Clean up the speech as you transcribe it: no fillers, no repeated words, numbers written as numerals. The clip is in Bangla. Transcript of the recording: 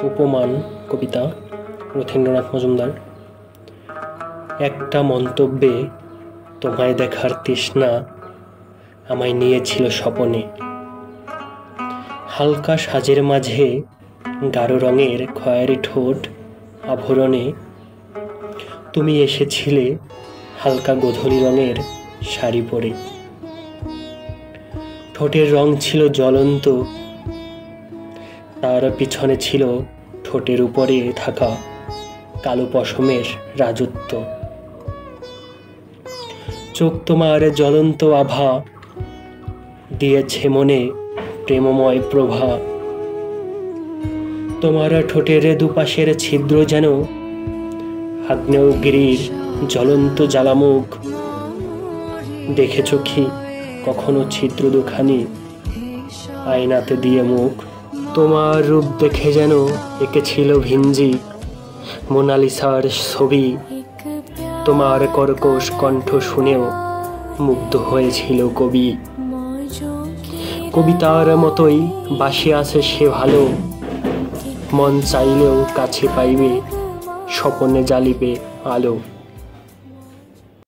উপমান কবিতা রথীন্দ্রনাথ মজুমদার। একটা মন্তব্যে তোমায় দেখার তৃষ্ণা আমায় নিয়েছিল স্বপনে। হালকা সাজের মাঝে গাঢ় রঙের খয়েরি ঠোঁট আভরণে তুমি এসেছিলে হালকা গোধূলি রঙের শাড়ি পরে। ঠোঁটের রং ছিল জ্বলন্ত, তার পিছনে ছিল ঠোঁটের উপরে থাকা কালো পশমের রাজত্ব। চোখ তোমার জ্বলন্ত আভা দিয়েছে মনে প্রেমময় প্রভা। তোমার ঠোঁটের দুপাশের ছিদ্র যেন আগ্নেয়গিরির জ্বলন্ত জ্বালামুখ। দেখেছ কি কখনো ছিদ্র দুখানি আয়নাতে দিয়ে মুখ? তোমার রূপ দেখে যেন এঁকেছিল ভিঞ্জি মোনালিসার ছবি। তোমার কর্কশ কণ্ঠ শুনেও মুগ্ধ হয়েছিল কবি। কবিতার মতোই বাসে আছে সে ভালো, মন চাইলেও কাছে পাইবে, স্বপনে জ্বালিবে আলো।